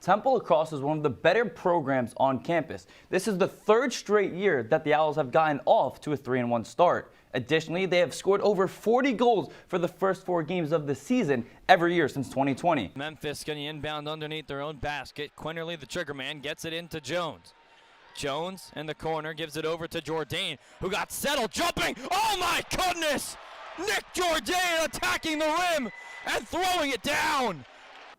Temple Lacrosse is one of the better programs on campus. This is the third straight year that the Owls have gotten off to a 3-1 start. Additionally, they have scored over 40 goals for the first 4 games of the season every year since 2020. Memphis going to inbound underneath their own basket. Quinterly, the trigger man, gets it into Jones. Jones in the corner gives it over to Jourdain, who got settled, jumping. Oh my goodness! Nick Jourdain attacking the rim and throwing it down.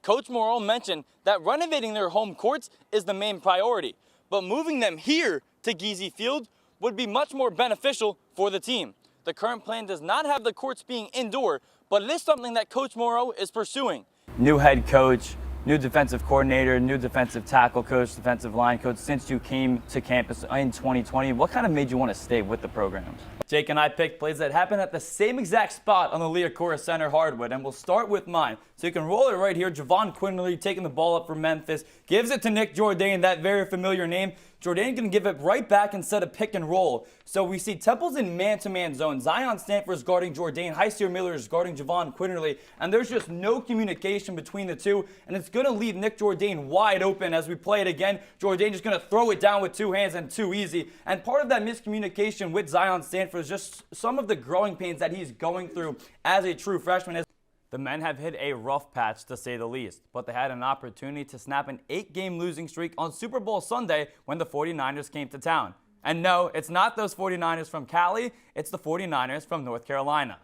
Coach Morrell mentioned that renovating their home courts is the main priority, but moving them here to Giese Field would be much more beneficial for the team. The current plan does not have the courts being indoor, but it is something that Coach Morrell is pursuing. New head coach, new defensive coordinator, new defensive tackle coach, defensive line coach. Since you came to campus in 2020, what kind of made you want to stay with the programs? Jake and I picked plays that happen at the same exact spot on the Leocora Center hardwood, and we'll start with mine. So you can roll it right here. Javon Quinterly taking the ball up for Memphis, gives it to Nick Jourdain, that very familiar name. Jourdain can give it right back instead of pick and roll. So we see Temple's in man-to-man zone. Zion Stanford is guarding Jourdain. Heisier Miller is guarding Javon Quinterly. And there's just no communication between the two. And it's going to leave Nick Jourdain wide open as we play it again. Jourdain just going to throw it down with 2 hands and too easy. And part of that miscommunication with Zion Stanford is just some of the growing pains that he's going through as a true freshman. The men have hit a rough patch, to say the least, but they had an opportunity to snap an 8-game losing streak on Super Bowl Sunday when the 49ers came to town. And no, it's not those 49ers from Cali, it's the 49ers from North Carolina.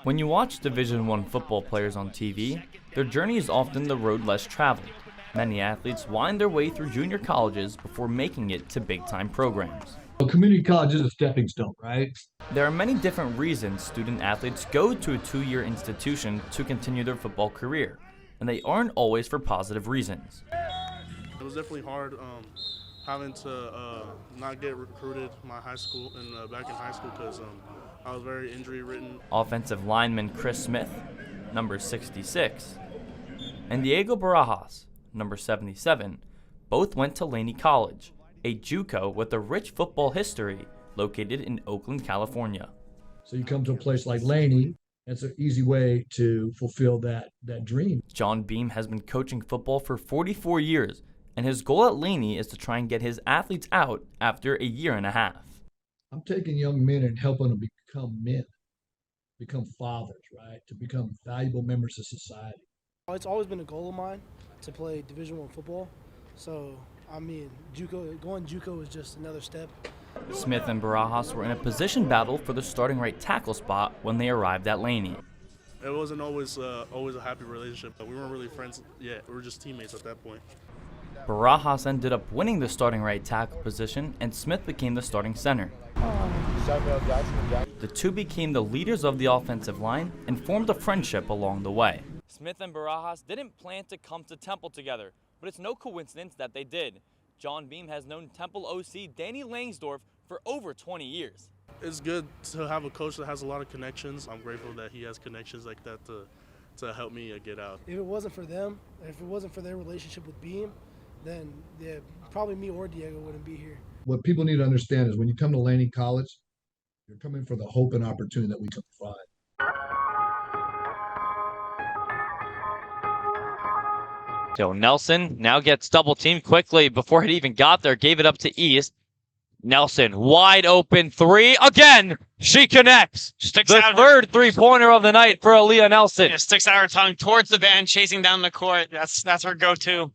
When you watch Division I football players on TV, their journey is often the road less traveled. Many athletes wind their way through junior colleges before making it to big-time programs. A community college is a stepping stone, right? There are many different reasons student athletes go to a 2-year institution to continue their football career, and they aren't always for positive reasons. It was definitely hard having to not get recruited my high school and back in high school because I was very injury-ridden. Offensive lineman Chris Smith, number 66, and Diego Barajas, number 77, both went to Laney College, a JUCO with a rich football history located in Oakland, California. So you come to a place like Laney, that's an easy way to fulfill that dream. John Beam has been coaching football for 44 years, and his goal at Laney is to try and get his athletes out after a year and a half. I'm taking young men and helping them become men, become fathers, right? To become valuable members of society. It's always been a goal of mine to play Division I football. So, I mean, going JUCO is just another step. Smith and Barajas were in a position battle for the starting right tackle spot when they arrived at Laney. It wasn't always a happy relationship, but we weren't really friends yet. We were just teammates at that point. Barajas ended up winning the starting right tackle position, and Smith became the starting center. The two became the leaders of the offensive line and formed a friendship along the way. Smith and Barajas didn't plan to come to Temple together, but it's no coincidence that they did. John Beam has known Temple OC Danny Langsdorf for over 20 years. It's good to have a coach that has a lot of connections. I'm grateful that he has connections like that to help me get out. If it wasn't for them, if it wasn't for their relationship with Beam, then yeah, probably me or Diego wouldn't be here. What people need to understand is when you come to Laney College, you're coming for the hope and opportunity that we can provide. So Nelson now gets double teamed quickly before it even got there, gave it up to East. Nelson, wide open 3. Again, she connects. The third 3-pointer of the night for Aaliyah Nelson. Yeah, sticks out her tongue towards the band, chasing down the court. That's her go-to.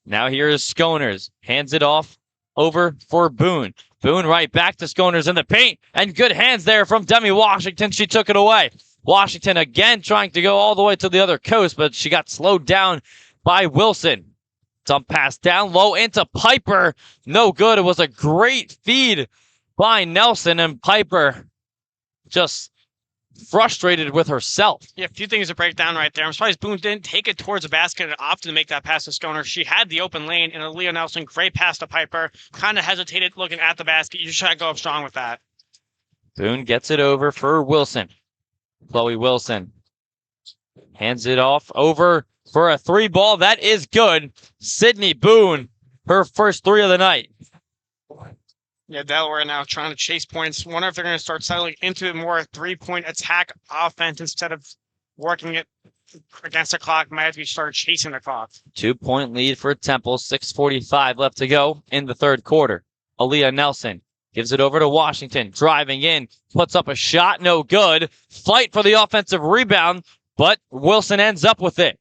Now here is Skoners. Hands it off over for Boone. Boone right back to Skoners in the paint. And good hands there from Demi Washington. She took it away. Washington again trying to go all the way to the other coast, but she got slowed down by Wilson. Dump pass down low into Piper. No good. It was a great feed by Nelson, and Piper just frustrated with herself. Yeah, a few things to break down right there. I'm surprised Boone didn't take it towards the basket and opted to make that pass to Skoners. She had the open lane, and Aaliyah Nelson, great pass to Piper. Kind of hesitated looking at the basket. You just try to go up strong with that. Boone gets it over for Wilson. Chloe Wilson hands it off over for a 3 ball. That is good. Sydney Boone her first 3 of the night. Yeah, Delaware now trying to chase points. Wonder if they're going to start settling into a more 3-point attack offense instead of working it against the clock. Might have to start chasing the clock. 2-point lead for Temple. 6:45 left to go in the third quarter. Aaliyah Nelson gives it over to Washington. Driving in. Puts up a shot. No good. Fight for the offensive rebound, but Wilson ends up with it.